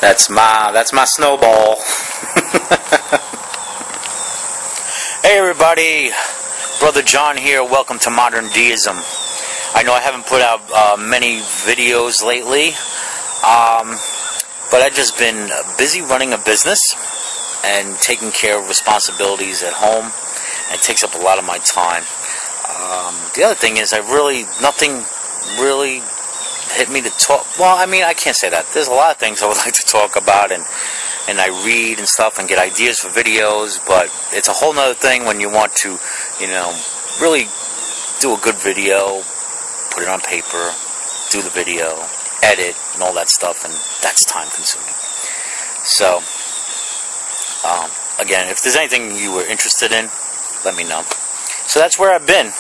That's my snowball. Hey everybody, Brother John here. Welcome to ModernDeism. I know I haven't put out many videos lately, but I've just been busy running a business and taking care of responsibilities at home, and it takes up a lot of my time. The other thing is, nothing really hit me to talk. Well, I mean, I can't say that. There's a lot of things I would like to talk about, and I read and stuff and get ideas for videos, but it's a whole nother thing when you want to, really do a good video, put it on paper, do the video, edit, and all that stuff, and that's time consuming. So, again, if there's anything you were interested in, let me know. So that's where I've been.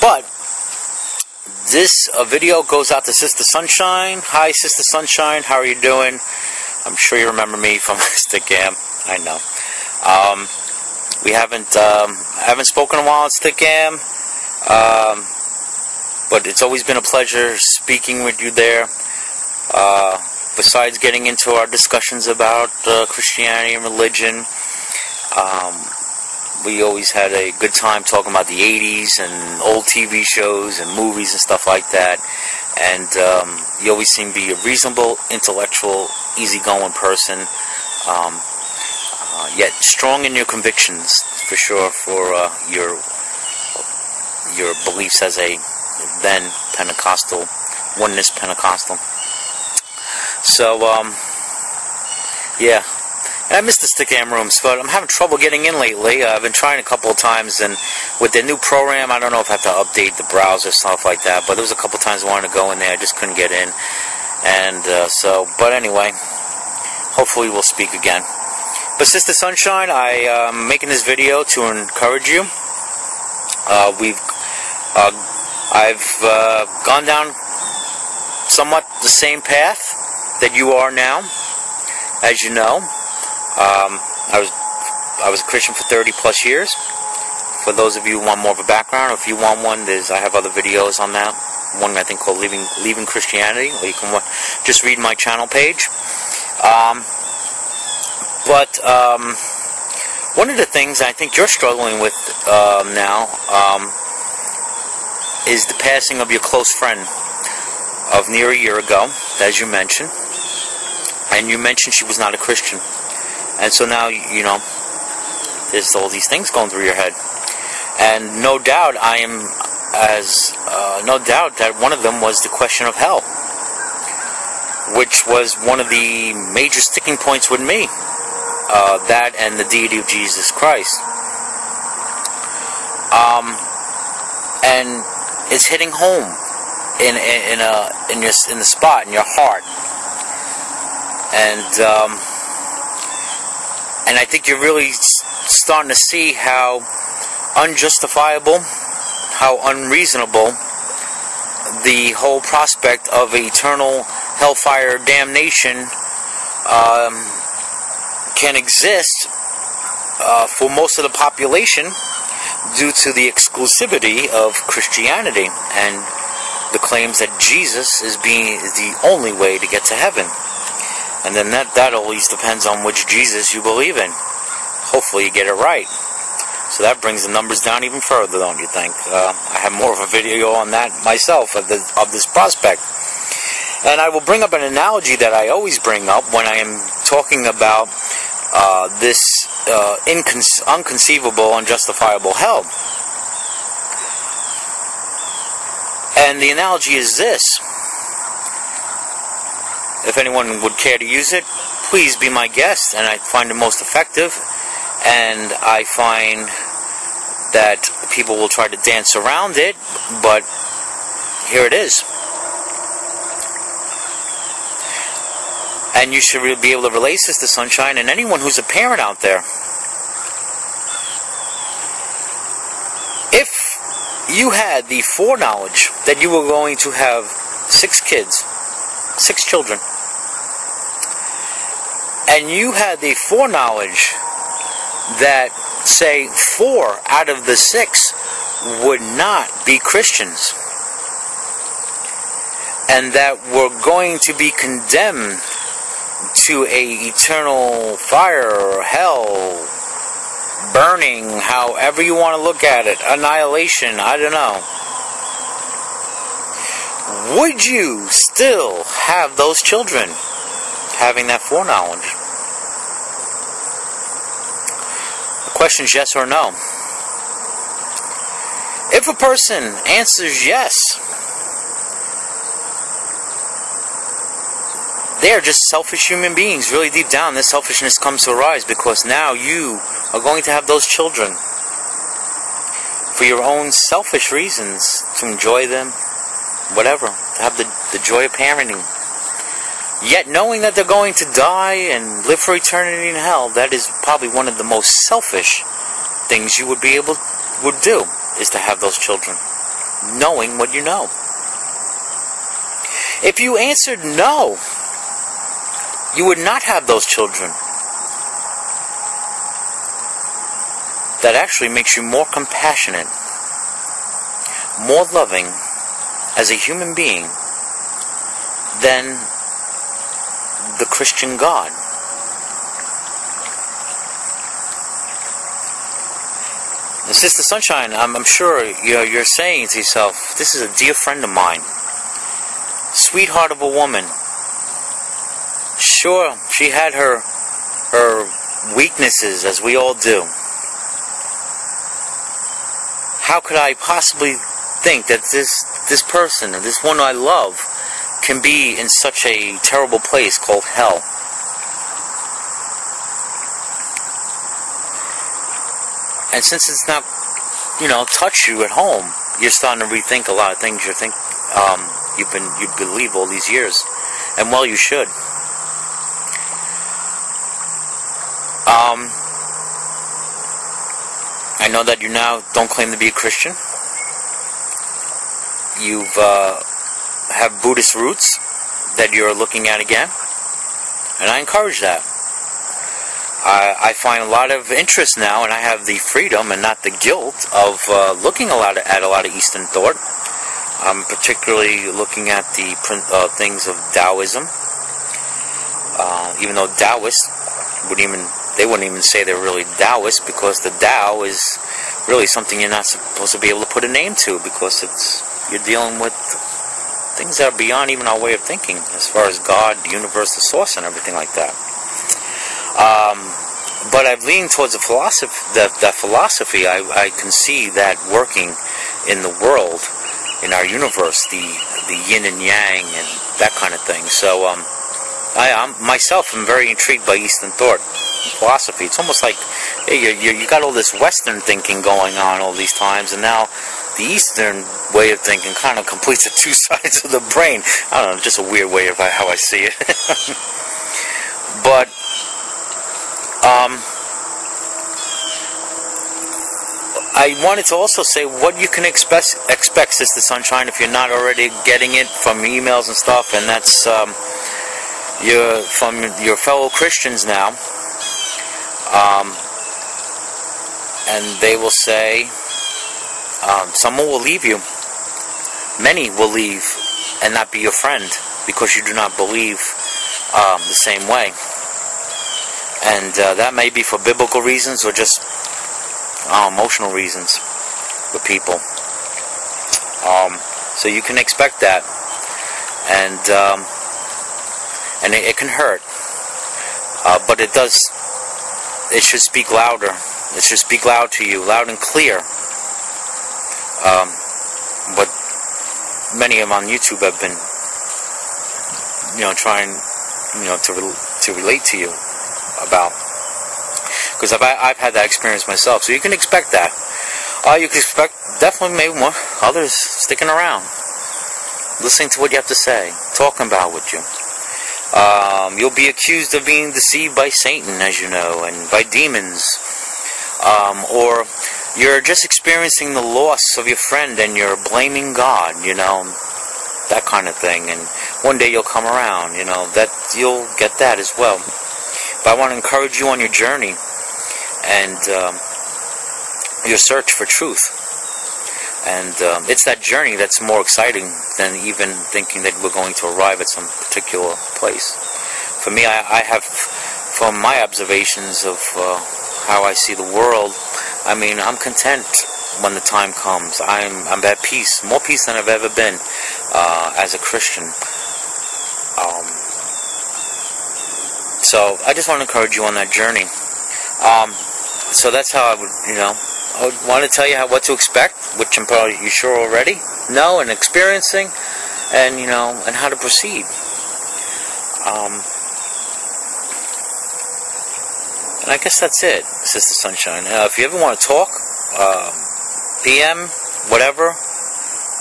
But this video goes out to Sister Sunshine. Hi, Sister Sunshine. How are you doing? I'm sure you remember me from Stickam. I know. We haven't spoken in a while at Stickam. But it's always been a pleasure speaking with you there. Besides getting into our discussions about Christianity and religion, we always had a good time talking about the 80s and old TV shows and movies and stuff like that. And you always seem to be a reasonable, intellectual, easygoing person, yet strong in your convictions, for sure, for your beliefs as a then Pentecostal, oneness Pentecostal. So, yeah. And I miss the Stickam rooms, but I'm having trouble getting in lately. I've been trying a couple of times, and with the new program, I don't know if I have to update the browser, stuff like that, but there was a couple of times I wanted to go in there, I just couldn't get in. And but anyway, hopefully we'll speak again. But Sister Sunshine, I'm making this video to encourage you. I've gone down somewhat the same path that you are now, as you know. I was a Christian for 30 plus years. For those of you who want more of a background, or if you want one, I have other videos on that. One I think called Leaving Christianity, or you can just read my channel page. But one of the things I think you're struggling with now is the passing of your close friend of near a year ago, as you mentioned. And you mentioned she was not a Christian. And so now, there's all these things going through your head. And no doubt no doubt that one of them was the question of hell, which was one of the major sticking points with me. That and the deity of Jesus Christ. And it's hitting home in the spot, in your heart. And I think you're really starting to see how unjustifiable, how unreasonable the whole prospect of eternal hellfire damnation can exist for most of the population due to the exclusivity of Christianity and the claims that Jesus is the only way to get to heaven. And then that always depends on which Jesus you believe in. Hopefully you get it right. So that brings the numbers down even further, don't you think? I have more of a video on that myself, of this prospect. And I will bring up an analogy that I always bring up when I am talking about this unconceivable, unjustifiable hell. And the analogy is this. If anyone would care to use it, please be my guest, and I find it most effective, and I find that people will try to dance around it, but here it is. And you should be able to relate, Sister Sunshine, and anyone who's a parent out there. If you had the foreknowledge that you were going to have 6 kids, 6 children, and you had the foreknowledge that, say, 4 out of the 6 would not be Christians, and that we're going to be condemned to a eternal fire or hell, burning, however you want to look at it, annihilation, I don't know. Would you still have those children, having that foreknowledge? The question is yes or no. If a person answers yes, they are just selfish human beings. Really deep down, this selfishness comes to arise because now you are going to have those children for your own selfish reasons, to enjoy them, whatever, to have the joy of parenting. Yet knowing that they're going to die and live for eternity in hell, that is probably one of the most selfish things you would do, is to have those children, knowing what you know. If you answered no, you would not have those children. That actually makes you more compassionate, more loving as a human being than the Christian God. And Sister Sunshine, I'm sure you're saying to yourself, this is a dear friend of mine, sweetheart of a woman. Sure, she had her weaknesses, as we all do. How could I possibly think that this person, this one I love, can be in such a terrible place called hell? And since it's not, touched you at home, you're starting to rethink a lot of things you believe all these years, and well, you should. I know that you now don't claim to be a Christian. You have Buddhist roots that you're looking at again, and I encourage that. I find a lot of interest now, and I have the freedom and not the guilt of looking at a lot of Eastern thought. I'm particularly looking at the things of Taoism, even though Taoists wouldn't even say they're really Taoists, because the Tao is really something you're not supposed to be able to put a name to, because you're dealing with things that are beyond even our way of thinking, as far as God, the universe, the source, and everything like that. But I've leaned towards that philosophy. I can see that working in the world, in our universe, the yin and yang and that kind of thing. So I myself am very intrigued by Eastern thought and philosophy. It's almost like, hey, you got all this Western thinking going on all these times, and now the Eastern way of thinking kind of completes the two sides of the brain. I don't know, just a weird way of how I see it. But I wanted to also say what you can expect, Sister Sunshine, if you're not already getting it from emails and stuff, and that's from your fellow Christians now. And they will say, someone will leave you. Many will leave and not be your friend because you do not believe the same way. And that may be for biblical reasons or just emotional reasons with people. So you can expect that. And it can hurt. But it should speak louder. It should speak loud to you, loud and clear. But many of them on YouTube have been, trying, to relate to you about. Because I've had that experience myself. So you can expect that. You can expect definitely maybe more others sticking around, listening to what you have to say, talking about with you. You'll be accused of being deceived by Satan, as you know, and by demons. Or you're just experiencing the loss of your friend and you're blaming God, that kind of thing. And one day you'll come around, that you'll get that as well. But I want to encourage you on your journey and your search for truth. And it's that journey that's more exciting than even thinking that we're going to arrive at some particular place. For me, I have, from my observations of how I see the world, I mean, I'm content when the time comes. I'm at peace, more peace than I've ever been as a Christian. So I just want to encourage you on that journey. So that's how I would, I would want to tell you what to expect, which I'm probably you sure already know and experiencing, and and how to proceed. And I guess that's it, Sister Sunshine. If you ever want to talk, PM, whatever,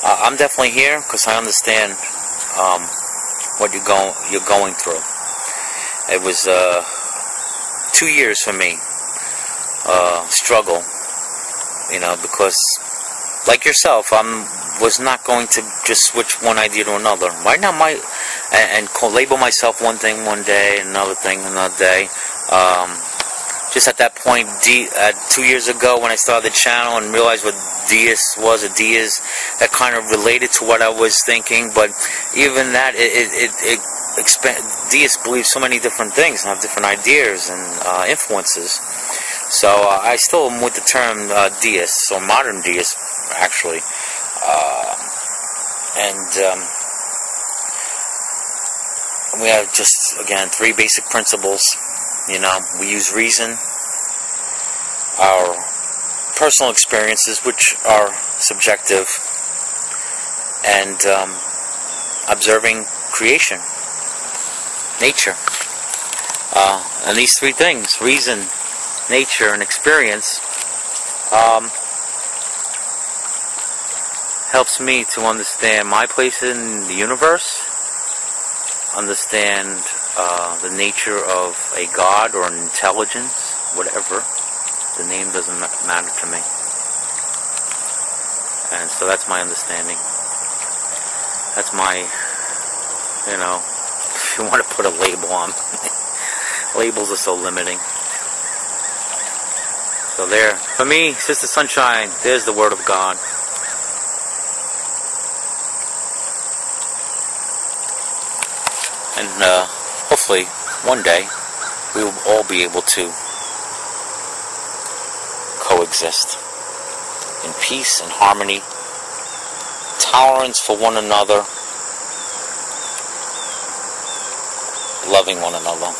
I'm definitely here because I understand what you're going through. It was 2 years for me, struggle, because like yourself, was not going to just switch one idea to another. Right now, and label myself one thing one day, another thing another day. Just at that point, 2 years ago, when I started the channel and realized what Deist was, a Deist, that kind of related to what I was thinking. But even that, Deists believe so many different things and have different ideas and influences. So I still am with the term Deist, or modern Deist, actually. We have just, again, 3 basic principles. We use reason, our personal experiences, which are subjective, and observing creation, nature. And these 3 things, reason, nature, and experience, helps me to understand my place in the universe, understand the nature of a God or an intelligence, whatever. The name doesn't matter to me. And so that's my understanding. That's my, if you want to put a label on. Labels are so limiting. So there, for me, Sister Sunshine, there's the Word of God. And hopefully, one day, we will all be able to coexist in peace and harmony, tolerance for one another, loving one another.